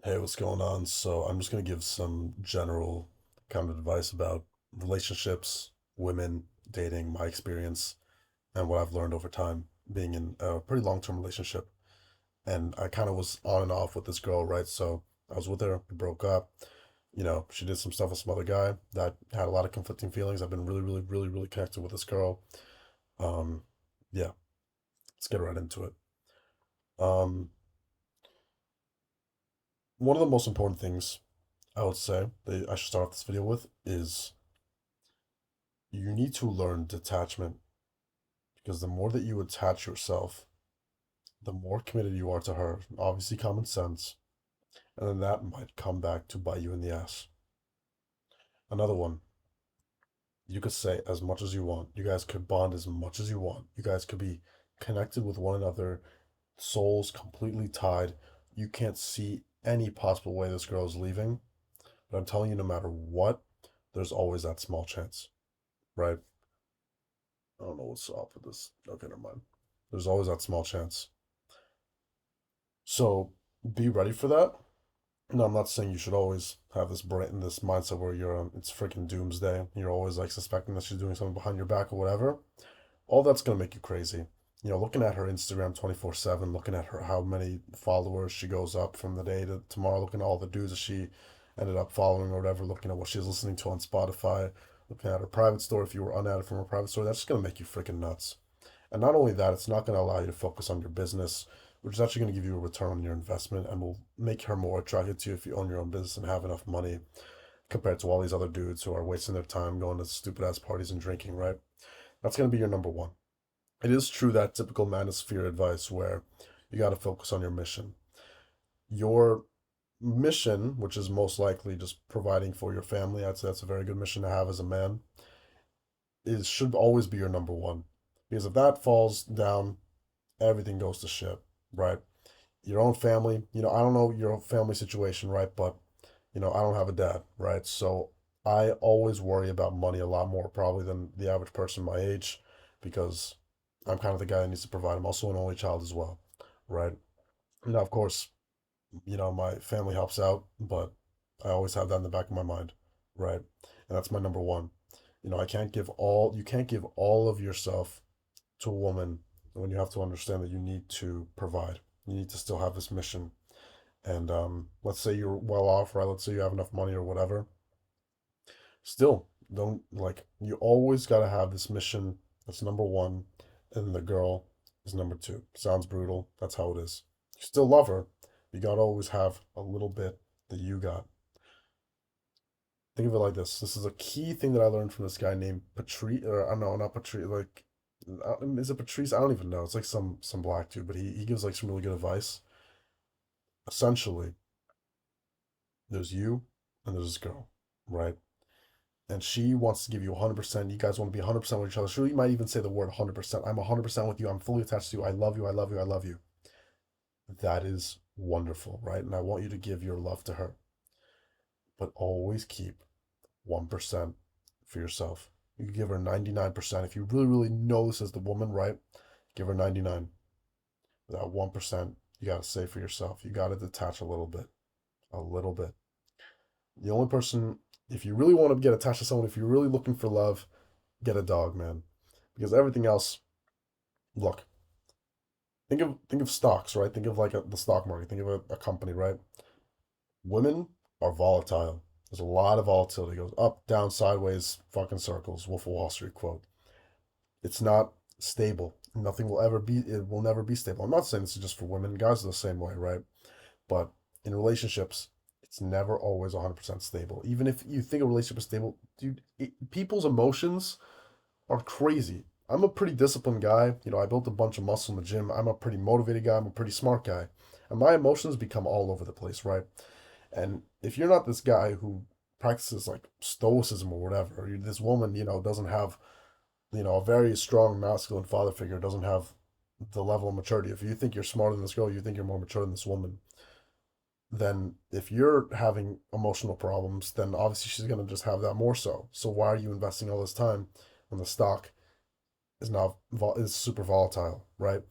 Hey, what's going on? So, I'm just going to give some general kind of advice about relationships, women, dating, my experience, and what I've learned over time being in a pretty long-term relationship. And I kind of was on and off with this girl, right? So, I was with her, we broke up. She did some stuff with some other guy that had a lot of conflicting feelings. I've been really, really, really, really connected with this girl. Um, yeah, let's get right into it. Um, One of the most important things I would say that I should start off this video with is you need to learn detachment because the more that you attach yourself, the more committed you are to her. Obviously, common sense, and then that might come back to bite you in the ass. Another one, you could say as much as you want. You guys could bond as much as you want. You guys could be connected with one another, souls completely tied. You can't see any possible way this girl is leaving. But I'm telling you, no matter what, there's always that small chance, right? I don't know what's up with this. Okay, never mind. There's always that small chance. So be ready for that. No, I'm not saying you should always have this brain, this mindset where it's freaking doomsday. You're always like suspecting that she's doing something behind your back or whatever. All that's gonna make you crazy. Looking at her Instagram 24/7, looking at her how many followers she goes up from the day to tomorrow, looking at all the dudes that she ended up following or whatever, looking at what she's listening to on Spotify, looking at her private store if you were unadded from her private store, that's just gonna make you freaking nuts. And not only that, it's not going to allow you to focus on your business, which is actually going to give you a return on your investment and will make her more attracted to you if you own your own business and have enough money compared to all these other dudes who are wasting their time going to stupid ass parties and drinking, right? That's going to be your number one. It is true that typical manosphere advice where you got to focus on your mission. Your mission, which is most likely just providing for your family, I'd say that's a very good mission to have as a man, is should always be your number one. Because if that falls down, everything goes to shit, right? Your own family, I don't know your family situation, right? But, I don't have a dad, right? So I always worry about money a lot more probably than the average person my age because I'm kind of the guy that needs to provide. I'm also an only child as well, right? Now, of course, my family helps out, but I always have that in the back of my mind, right? And that's my number one. You can't give all of yourself to a woman when you have to understand that you need to provide. You need to still have this mission. And let's say you're well off, right? Let's say you have enough money or whatever. Still, don't like you always gotta have this mission that's number one, and the girl is number two. Sounds brutal. That's how it is. You still love her. You gotta always have a little bit that you got. Think of it like this. This is a key thing that I learned from this guy named Patrice, or I don't know, not Patrice, like is it Patrice? I don't even know. It's like some black dude, but he gives like some really good advice. Essentially, there's you and there's this girl, right? And she wants to give you 100%. You guys want to be 100% with each other. She might even say the word 100%. I'm 100% with you. I'm fully attached to you. I love you. I love you. I love you. That is wonderful, right? And I want you to give your love to her, but always keep 1% for yourself. You can give her 99%. If you really, really know this is the woman, right? Give her 99. But that 1%, you got to save for yourself. You got to detach a little bit. A little bit. The only person, if you really want to get attached to someone, if you're really looking for love, get a dog, man. Because everything else, look, think of stocks, right? Think of like the stock market. Think of a company, right? Women are volatile. There's a lot of volatility. It goes up, down, sideways, fucking circles. Wolf of Wall Street quote. It's not stable. Nothing will ever be. It will never be stable. I'm not saying this is just for women. Guys are the same way, right? But in relationships, it's never always 100% stable. Even if you think a relationship is stable, dude, people's emotions are crazy. I'm a pretty disciplined guy. I built a bunch of muscle in the gym. I'm a pretty motivated guy. I'm a pretty smart guy. And my emotions become all over the place, right? And if you're not this guy who practices like stoicism or whatever, or this woman, doesn't have, a very strong masculine father figure, doesn't have the level of maturity. If you think you're smarter than this girl, you think you're more mature than this woman, then if you're having emotional problems, then obviously she's going to just have that more so. So why are you investing all this time when the stock is super volatile, right?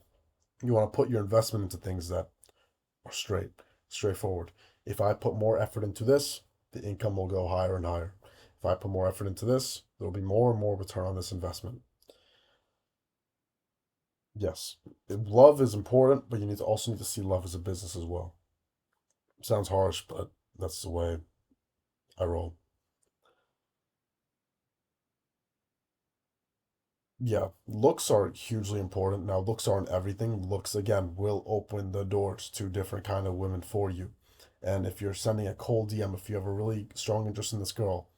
You want to put your investment into things that are straightforward. If I put more effort into this, the income will go higher and higher. If I put more effort into this, there will be more and more return on this investment. Yes, love is important, but you need to also need to see love as a business as well. Sounds harsh, but that's the way I roll. Yeah, looks are hugely important. Now, looks aren't everything. Looks, again, will open the doors to different kind of women for you. And if you're sending a cold DM, if you have a really strong interest in this girl,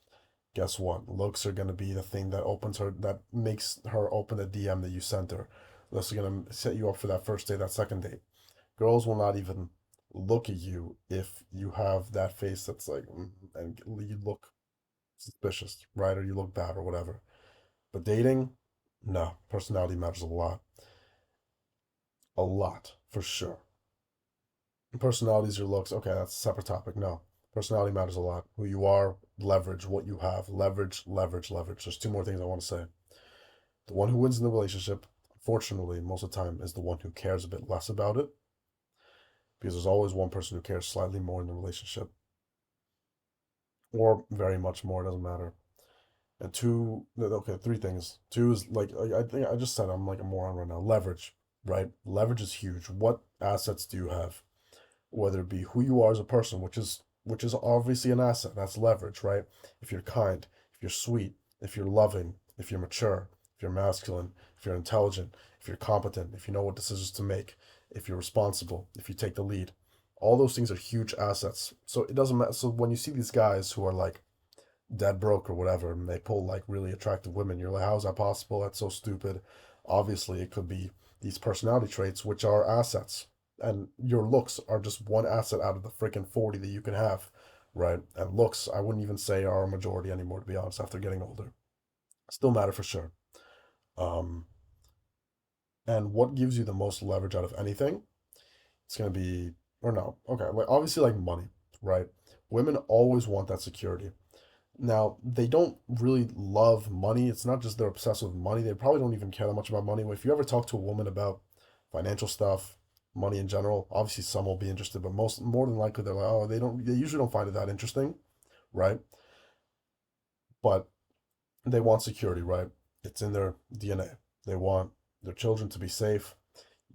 guess what? Looks are going to be the thing that opens her, that makes her open the DM that you sent her. This is going to set you up for that first date, that second date. Girls will not even look at you if you have that face that's like, and you look suspicious, right? Or you look bad or whatever. But dating, no, personality matters a lot for sure. Personality is your looks. Okay, that's a separate topic. No, personality matters a lot. Who you are, leverage what you have, leverage, leverage, leverage. There's two more things I want to say. The one who wins in the relationship, unfortunately, most of the time, is the one who cares a bit less about it, because there's always one person who cares slightly more in the relationship, or very much more. It doesn't matter. And two, okay, three things. Two is like I think I just said I'm like a moron right now. Leverage, right? Leverage is huge. What assets do you have? Whether it be who you are as a person, which is obviously an asset. That's leverage, right? If you're kind, if you're sweet, if you're loving, if you're mature, if you're masculine, if you're intelligent, if you're competent, if you know what decisions to make, if you're responsible, if you take the lead. All those things are huge assets. So it doesn't matter. So when you see these guys who are like dead broke or whatever, and they pull like really attractive women. You're like, how is that possible? That's so stupid. Obviously, it could be these personality traits, which are assets, and your looks are just one asset out of the freaking 40 that you can have, right? And looks, I wouldn't even say are a majority anymore, to be honest, after getting older. Still matter for sure. Um, and what gives you the most leverage out of anything? It's gonna be, or no, okay, like obviously like money, right? Women always want that security. Now, they don't really love money. It's not just they're obsessed with money. They probably don't even care that much about money. If you ever talk to a woman about financial stuff, money in general, obviously some will be interested, but more than likely they're like, oh, they usually don't find it that interesting, right? But they want security, right? It's in their DNA. They want their children to be safe.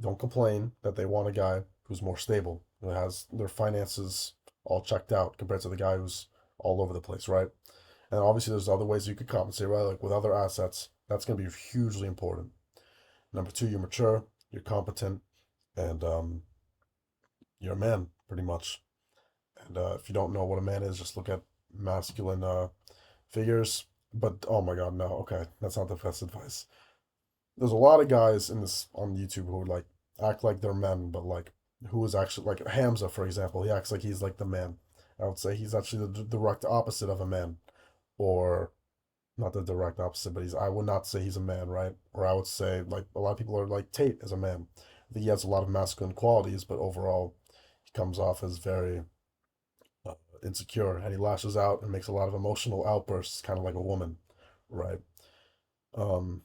Don't complain that they want a guy who's more stable, who has their finances all checked out compared to the guy who's all over the place, right? And obviously, there's other ways you could compensate, right? Like with other assets, that's going to be hugely important. Number two, you're mature, you're competent, and you're a man, pretty much. And if you don't know what a man is, just look at masculine figures. But oh my God, no, okay, that's not the best advice. There's a lot of guys in this on YouTube who like act like they're men, but like who is actually like Hamza, for example. He acts like he's like the man. I would say he's actually the direct opposite of a man, or not the direct opposite, but I would not say he's a man, right? Or I would say like a lot of people are like Tate as a man. I think he has a lot of masculine qualities, but overall he comes off as very uh, insecure, and he lashes out and makes a lot of emotional outbursts, kind of like a woman, right? Um,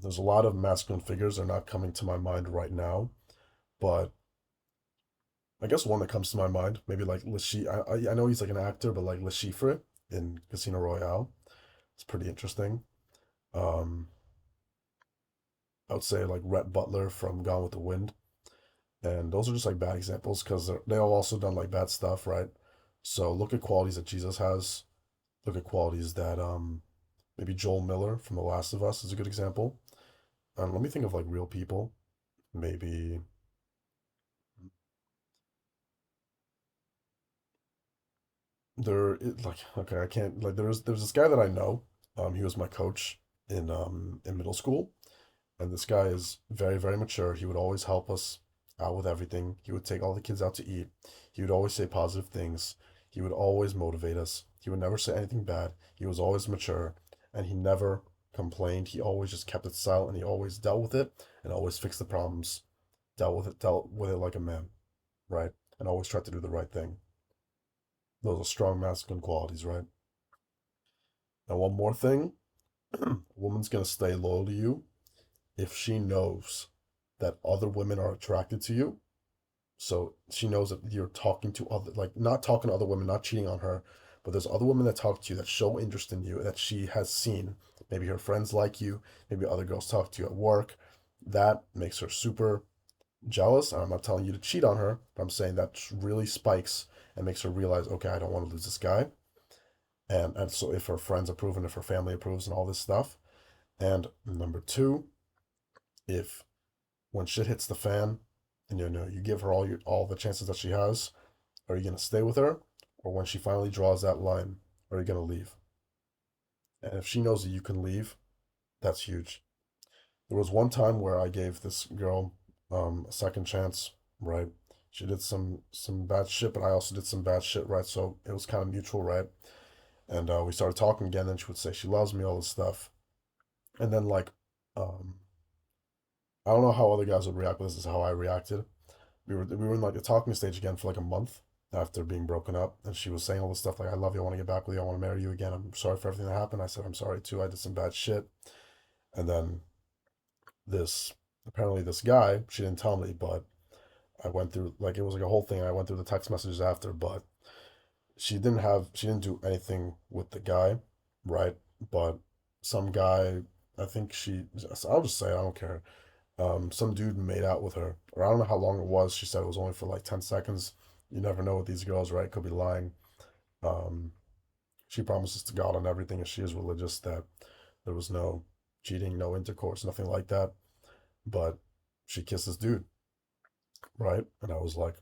there's a lot of masculine figures that are not coming to my mind right now, but I guess one that comes to my mind, maybe like I know he's like an actor, but like Le Chiffre in Casino Royale. It's pretty interesting. Um, I would say like Rhett Butler from Gone with the Wind. And those are just like bad examples because they all also done like bad stuff, right? So look at qualities that Jesus has. Look at qualities that maybe Joel Miller from The Last of Us is a good example. Let me think of like real people. Maybe like okay, I can't like there's this guy that I know. He was my coach in middle school. And this guy is very, very mature. He would always help us out with everything. He would take all the kids out to eat. He would always say positive things. He would always motivate us. He would never say anything bad. He was always mature and he never complained. He always just kept it silent and he always dealt with it and always fixed the problems, dealt with it like a man, right? And always tried to do the right thing. Those are strong masculine qualities, right? And one more thing, a woman's gonna stay loyal to you if she knows that other women are attracted to you So she knows that you're talking to other, like not talking to other women, not cheating on her, but there's other women that talk to you that show interest in you that she has seen. Maybe her friends like you, maybe other girls talk to you at work. That makes her super jealous. And I'm not telling you to cheat on her, but I'm saying that really spikes and makes her realize, okay, I don't want to lose this guy. And so if her friends approve and if her family approves and all this stuff. And number two, if when shit hits the fan and you give her all the chances that she has, are you gonna stay with her? Or when she finally draws that line, are you gonna leave? And if she knows that you can leave, that's huge. There was one time where I gave this girl a second chance, right? She did some bad shit, but I also did some bad shit, right? So it was kind of mutual, right? And we started talking again, and she would say she loves me, all this stuff. And then like, um, I don't know how other guys would react, but this is how I reacted. We were in like a talking stage again for like a month after being broken up, and she was saying all this stuff like, "I love you, I want to get back with you, I want to marry you again. I'm sorry for everything that happened." I said, "I'm sorry too. I did some bad shit." And then this apparently this guy, she didn't tell me, but I went through like it was like a whole thing. I went through the text messages after, but she didn't do anything with the guy, right? But some guy, I think I'll just say I don't care. Some dude made out with her, or I don't know how long it was. She said it was only for like 10 seconds. You never know with these girls, right? Could be lying. Um, she promises to God on everything, and she is religious that there was no cheating, no intercourse, nothing like that. But she kissed this dude, right? And I was like,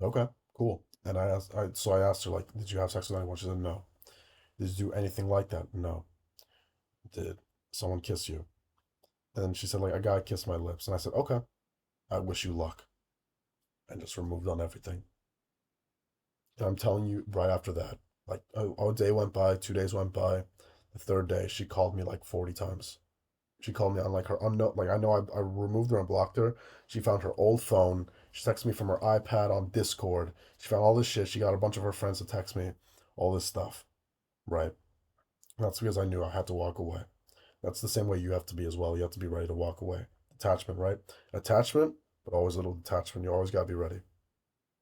okay, cool. And I asked her like, did you have sex with anyone? She said no. Did you do anything like that? No. Did someone kiss you? And she said like, I gotta kiss my lips. And I said, okay, I wish you luck, and just removed on everything. And I'm telling you, right after that, like a day went by, 2 days went by. The third day, she called me like 40 times. She called me on like her unknown, like I know I removed her and blocked her. She found her old phone. She texted me from her iPad on Discord. She found all this shit. She got a bunch of her friends to text me, all this stuff, right? And that's because I knew I had to walk away. That's the same way you have to be as well. You have to be ready to walk away. Detachment, right? Attachment, but always a little detachment. You always gotta be ready.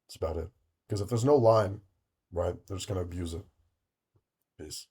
That's about it. Because if there's no line, right, they're just gonna abuse it. Peace.